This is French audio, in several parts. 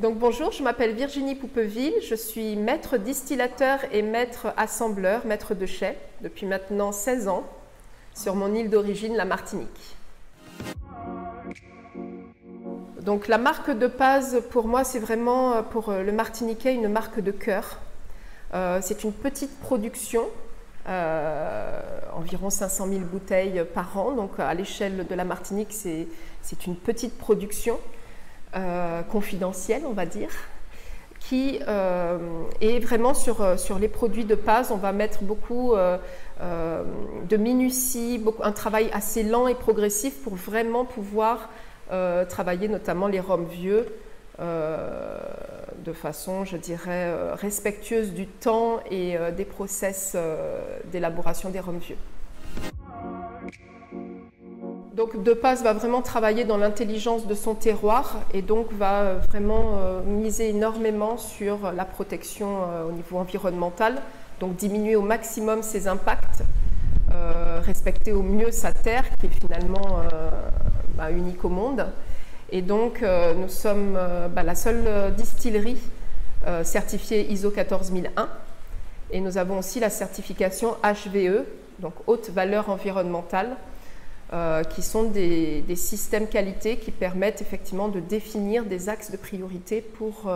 Donc bonjour, je m'appelle Virginie Poupeville, je suis maître distillateur et maître assembleur, maître de chai, depuis maintenant 16 ans, sur mon île d'origine, la Martinique. Donc la marque de Paz, pour moi, c'est vraiment, pour le Martiniquais, une marque de cœur. C'est une petite production, environ 500 000 bouteilles par an, donc à l'échelle de la Martinique, c'est une petite production. Confidentielle, on va dire, qui est vraiment sur les produits de Paz. On va mettre beaucoup de minutie, un travail assez lent et progressif pour vraiment pouvoir travailler notamment les rhums vieux de façon, je dirais, respectueuse du temps et des process d'élaboration des rhums vieux. Donc De Paz va vraiment travailler dans l'intelligence de son terroir et donc va vraiment miser énormément sur la protection au niveau environnemental, donc diminuer au maximum ses impacts, respecter au mieux sa terre qui est finalement unique au monde. Et donc nous sommes la seule distillerie certifiée ISO 14001 et nous avons aussi la certification HVE, donc haute valeur environnementale, qui sont des systèmes qualité qui permettent effectivement de définir des axes de priorité pour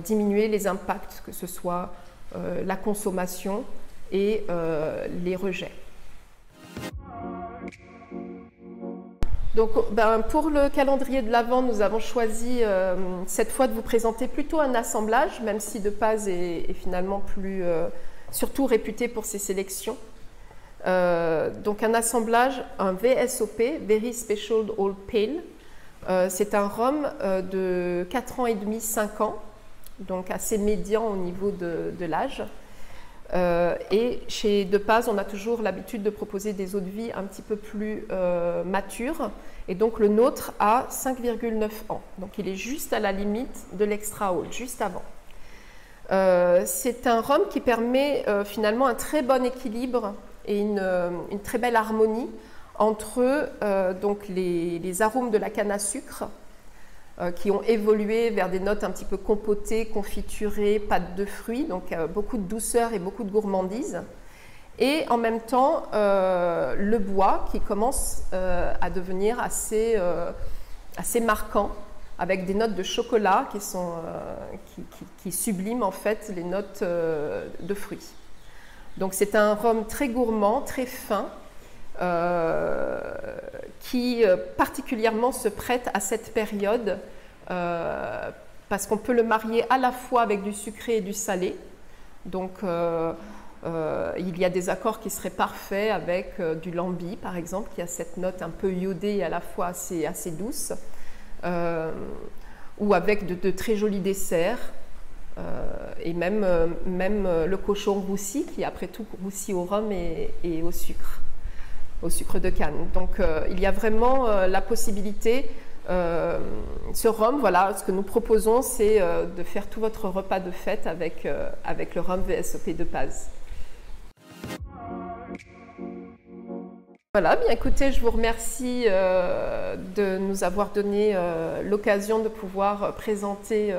diminuer les impacts, que ce soit la consommation et les rejets. Donc, pour le calendrier de l'Avent, nous avons choisi cette fois de vous présenter plutôt un assemblage, même si De Paz est finalement surtout réputé pour ses sélections. Donc un assemblage, un VSOP, Very Special Old Pale. C'est un rhum de 4 ans et demi, 5 ans, donc assez médian au niveau de l'âge. Et chez De Paz, on a toujours l'habitude de proposer des eaux de vie un petit peu plus matures. Et donc le nôtre a 5,9 ans. Donc il est juste à la limite de l'extra old, juste avant. C'est un rhum qui permet finalement un très bon équilibre et une très belle harmonie entre donc les arômes de la canne à sucre qui ont évolué vers des notes un petit peu compotées, confiturées, pâte de fruits, donc beaucoup de douceur et beaucoup de gourmandise. Et en même temps, le bois qui commence à devenir assez marquant, avec des notes de chocolat qui subliment en fait les notes de fruits. Donc c'est un rhum très gourmand, très fin, qui particulièrement se prête à cette période parce qu'on peut le marier à la fois avec du sucré et du salé. Donc il y a des accords qui seraient parfaits avec du lambi par exemple, qui a cette note un peu iodée et à la fois assez douce, ou avec de très jolis desserts. Et même le cochon roussi, qui après tout roussi au rhum et au sucre de canne. Donc il y a vraiment la possibilité, ce rhum, voilà, ce que nous proposons, c'est de faire tout votre repas de fête avec le rhum VSOP De Paz. Voilà, bien écoutez, je vous remercie de nous avoir donné l'occasion de pouvoir présenter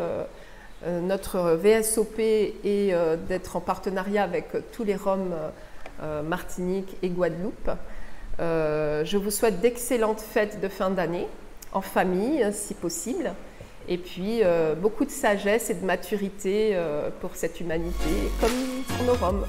notre VSOP et d'être en partenariat avec tous les rhums Martinique et Guadeloupe. Je vous souhaite d'excellentes fêtes de fin d'année, en famille si possible, et puis beaucoup de sagesse et de maturité pour cette humanité, comme pour nos rhums.